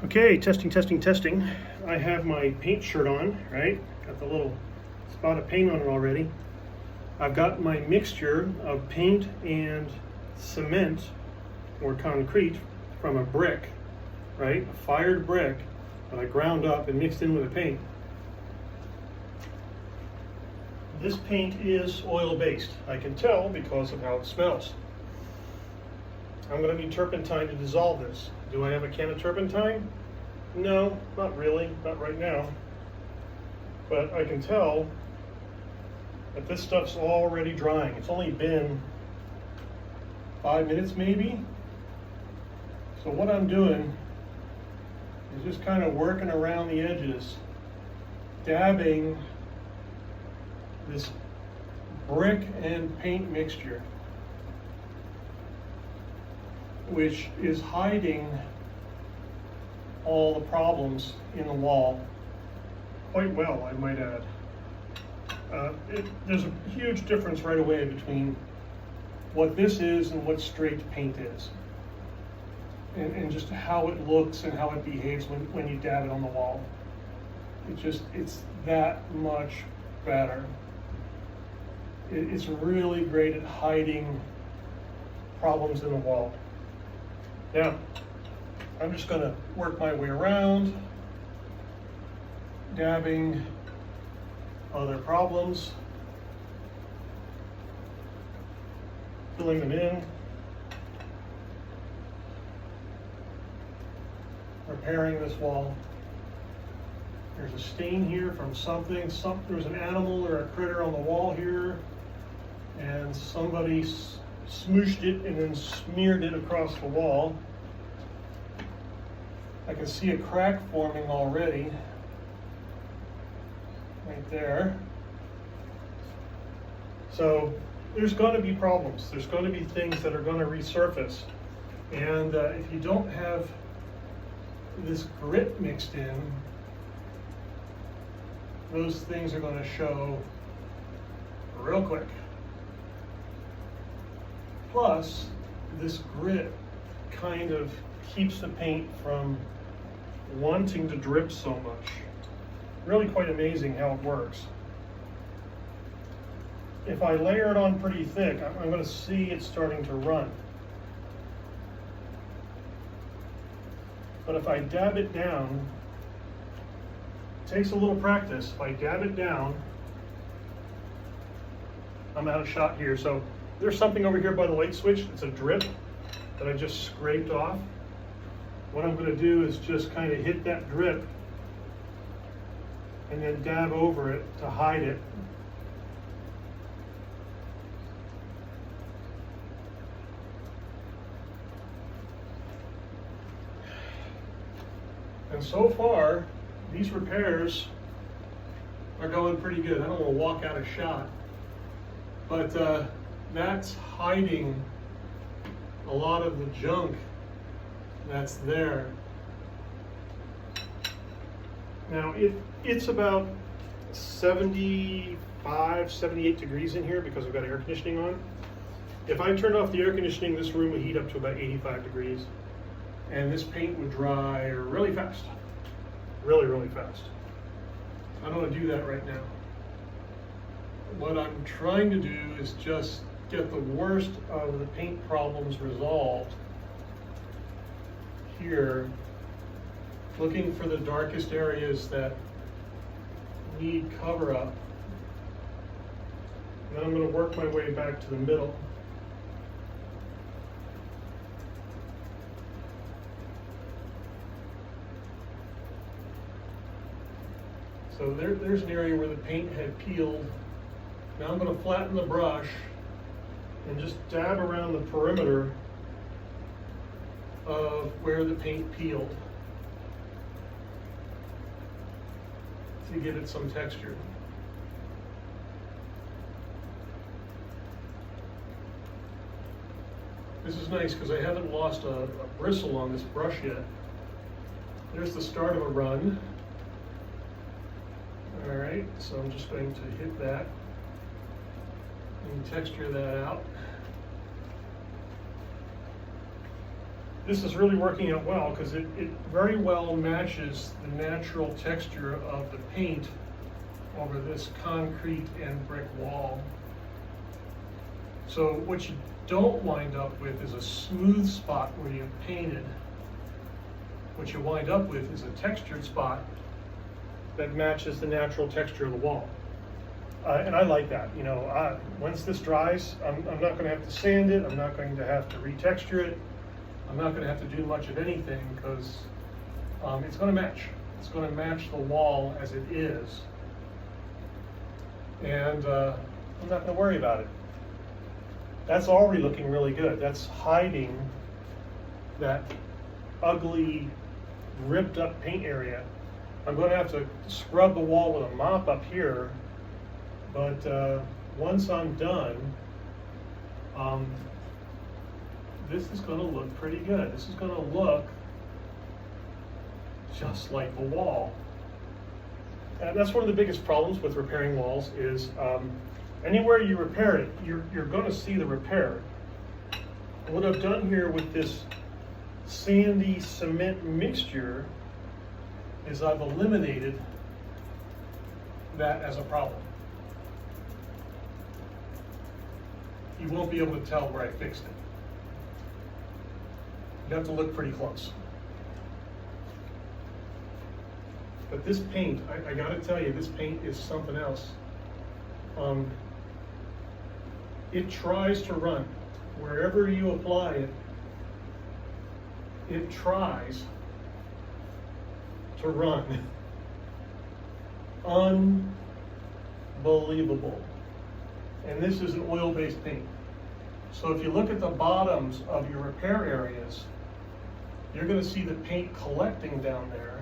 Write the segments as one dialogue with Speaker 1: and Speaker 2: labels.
Speaker 1: Okay, testing, testing, testing. I have my paint shirt on, right? Got the little spot of paint on it already. I've got my mixture of paint and cement or concrete from a brick, right? A fired brick that I ground up and mixed in with the paint. This paint is oil-based. I can tell because of how it smells. I'm going to need turpentine to dissolve this. Do I have a can of turpentine? No, not really, not right now. But I can tell that this stuff's already drying. It's only been 5 minutes maybe. So what I'm doing is just kind of working around the edges, dabbing this brick and paint mixture, which is hiding all the problems in the wall quite well, I might add. There's a huge difference right away between what this is and what straight paint is, and just how it looks and how it behaves when you dab it on the wall. It's that much better. It's really great at hiding problems in the wall. Now, I'm just going to work my way around, dabbing other problems, filling them in, repairing this wall. There's a stain here from something. There's an animal or a critter on the wall here, and somebody smooshed it and then smeared it across the wall. I can see a crack forming already, right there. So there's going to be problems. There's going to be things that are going to resurface. And if you don't have this grit mixed in, those things are going to show real quick. Plus, this grit kind of keeps the paint from wanting to drip so much. Really quite amazing how it works. If I layer it on pretty thick, I'm going to see it starting to run. But if I dab it down, it takes a little practice. If I dab it down, I'm out of shot here. So there's something over here by the light switch. It's a drip that I just scraped off. What I'm going to do is just kind of hit that drip and then dab over it to hide it. And so far, these repairs are going pretty good. I don't want to walk out of shot, but that's hiding a lot of the junk that's there. Now it's about 75, 78 degrees in here because I've got air conditioning on. If I turned off the air conditioning, this room would heat up to about 85 degrees. And this paint would dry really fast. Really, really fast. I don't want to do that right now. What I'm trying to do is just get the worst of the paint problems resolved here, looking for the darkest areas that need cover up. And then I'm going to work my way back to the middle. So there's an area where the paint had peeled. Now I'm going to flatten the brush and just dab around the perimeter of where the paint peeled to give it some texture. This is nice because I haven't lost a bristle on this brush yet. There's the start of a run. All right, so I'm just going to hit that and texture that out. this is really working out well because it very well matches the natural texture of the paint over this concrete and brick wall. So what you don't wind up with is a smooth spot where you've painted. What you wind up with is a textured spot that matches the natural texture of the wall. And I like that. You know, once this dries, I'm not going to have to sand it. I'm not going to have to retexture it. I'm not going to have to do much of anything because it's going to match. It's going to match the wall as it is. And I'm not going to worry about it. That's already looking really good. That's hiding that ugly, ripped up paint area. I'm going to have to scrub the wall with a mop up here, but once I'm done, this is going to look pretty good. This is going to look just like the wall. And that's one of the biggest problems with repairing walls is anywhere you repair it, you're going to see the repair. And what I've done here with this sandy cement mixture is I've eliminated that as a problem. You won't be able to tell where I fixed it. You have to look pretty close. But this paint, I gotta tell you, this paint is something else. It tries to run. Wherever you apply it, it tries to run. Unbelievable. And this is an oil-based paint. So if you look at the bottoms of your repair areas, you're going to see the paint collecting down there,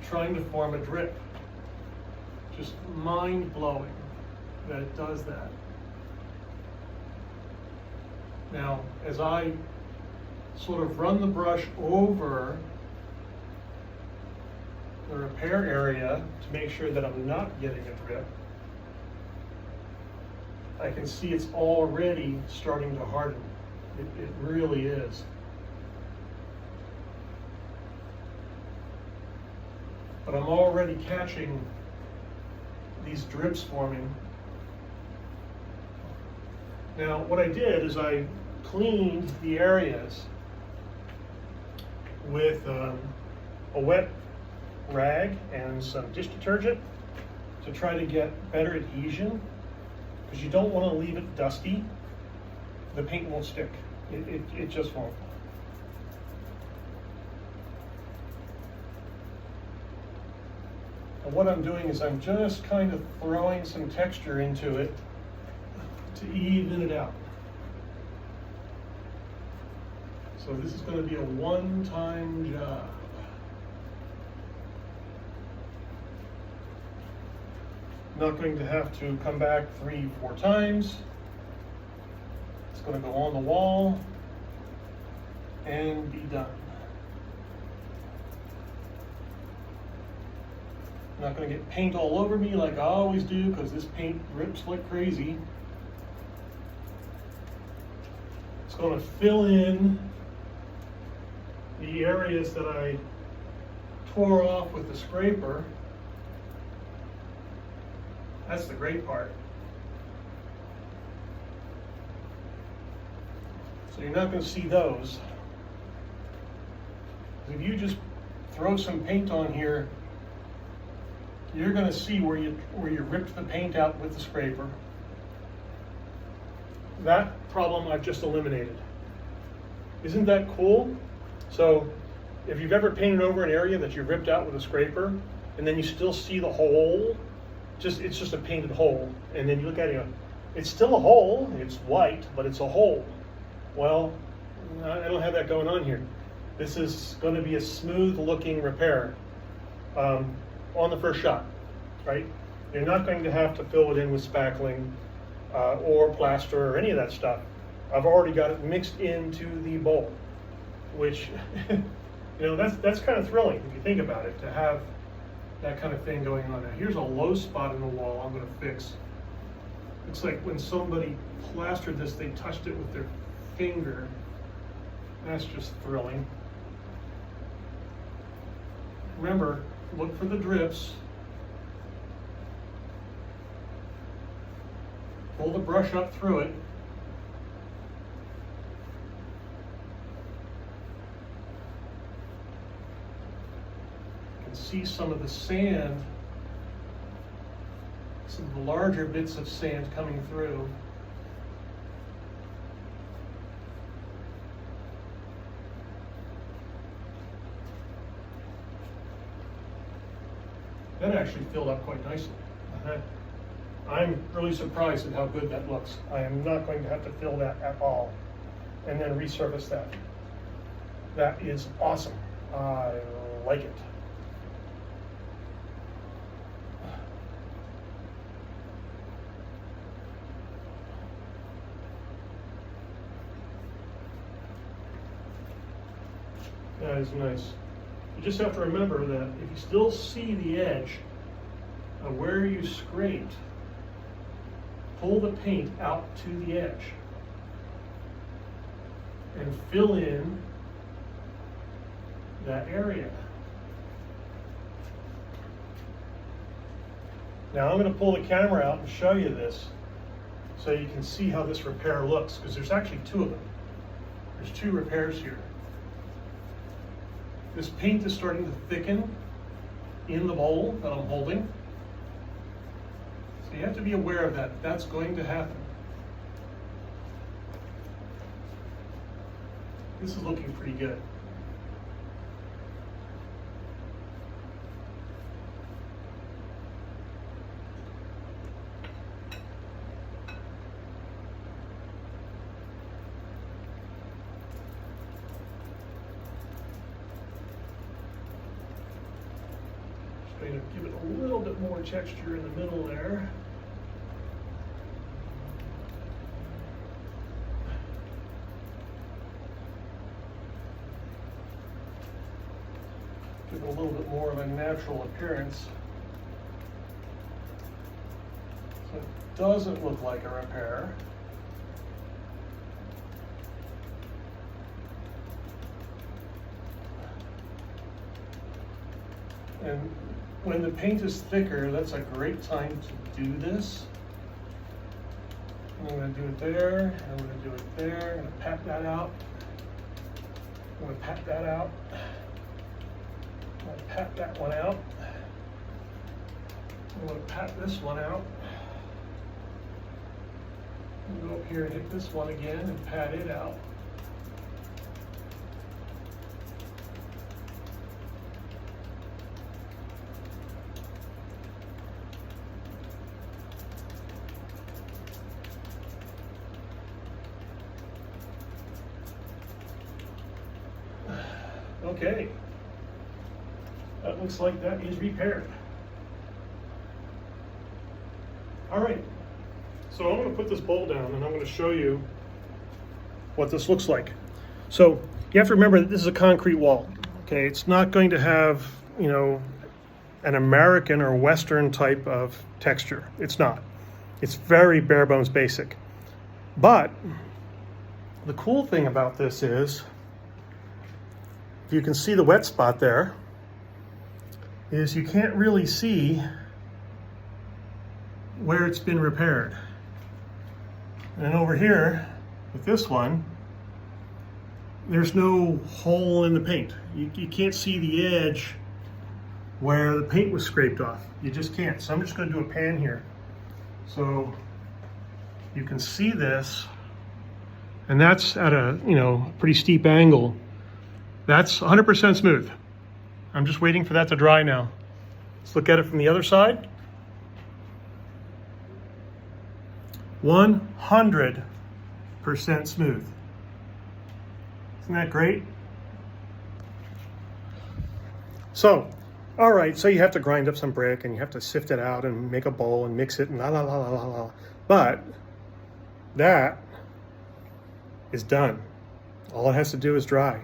Speaker 1: trying to form a drip. Just mind-blowing that it does that. Now, as I sort of run the brush over the repair area to make sure that I'm not getting a drip, I can see it's already starting to harden. It really is. But I'm already catching these drips forming. Now, what I did is I cleaned the areas with a wet rag and some dish detergent to try to get better adhesion, because you don't want to leave it dusty. The paint won't stick. It just won't. And what I'm doing is I'm just kind of throwing some texture into it to even it out. So this is going to be a one-time job. Not going to have to come back 3-4 times. It's going to go on the wall and be done. I'm not going to get paint all over me like I always do, because this paint rips like crazy. It's going to fill in the areas that I tore off with the scraper. That's the great part. So you're not going to see those. If you just throw some paint on here, you're going to see where you ripped the paint out with the scraper. That problem I've just eliminated. Isn't that cool? So if you've ever painted over an area that you ripped out with a scraper, and then you still see the hole, it's just a painted hole, and then you look at it, it's still a hole, it's white, but it's a hole. Well, I don't have that going on here. This is going to be a smooth looking repair on the first shot, right? You're not going to have to fill it in with spackling or plaster or any of that stuff. I've already got it mixed into the bowl, which, that's kind of thrilling if you think about it, to have that kind of thing going on. Now, here's a low spot in the wall I'm going to fix. Looks like when somebody plastered this, they touched it with their finger That's just thrilling. Remember, look for the drips. Pull the brush up through it. You can see some of the sand, some of the larger bits of sand coming through. That actually filled up quite nicely. I'm really surprised at how good that looks. I am not going to have to fill that at all and then resurface that. That is awesome. I like it. That is nice. You just have to remember that if you still see the edge of where you scraped, pull the paint out to the edge and fill in that area. Now I'm going to pull the camera out and show you this so you can see how this repair looks, because there's actually two of them. There's two repairs here. This paint is starting to thicken in the bowl that I'm holding. So you have to be aware of that. That's going to happen. This is looking pretty good. Going to give it a little bit more texture in the middle there. Give it a little bit more of a natural appearance. So it doesn't look like a repair. And when the paint is thicker, that's a great time to do this. I'm going to do it there, I'm going to do it there, I'm going to pat that out. I'm going to pat that out. I'm going to pat that one out. I'm going to pat this one out. I'm going to go up here and hit this one again and pat it out. Okay, that looks like that is repaired. All right, so I'm going to put this bowl down and I'm going to show you what this looks like. So you have to remember that this is a concrete wall. Okay, it's not going to have, you know, an American or Western type of texture. It's not. It's very bare bones basic. But the cool thing about this is, you can see the wet spot there, is you can't really see where it's been repaired. And over here, with this one, there's no hole in the paint. You can't see the edge where the paint was scraped off. You just can't. So I'm just going to do a pan here. So you can see this, and that's at a, you know, pretty steep angle. That's 100% smooth. I'm just waiting for that to dry now. Let's look at it from the other side. 100% smooth. Isn't that great? So, all right, so you have to grind up some brick and you have to sift it out and make a bowl and mix it and la la la la la la. But that is done. All it has to do is dry.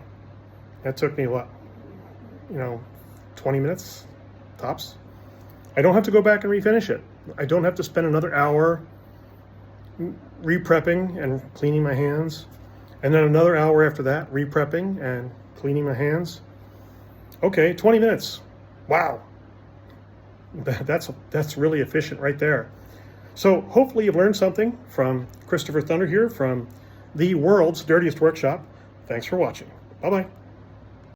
Speaker 1: That took me, what, 20 minutes tops. I don't have to go back and refinish it. I don't have to spend another hour re-prepping and cleaning my hands. And then another hour after that, re-prepping and cleaning my hands. Okay, 20 minutes. Wow. That's really efficient right there. So hopefully you've learned something from Christopher Thunder here from the world's dirtiest workshop. Thanks for watching. Bye-bye.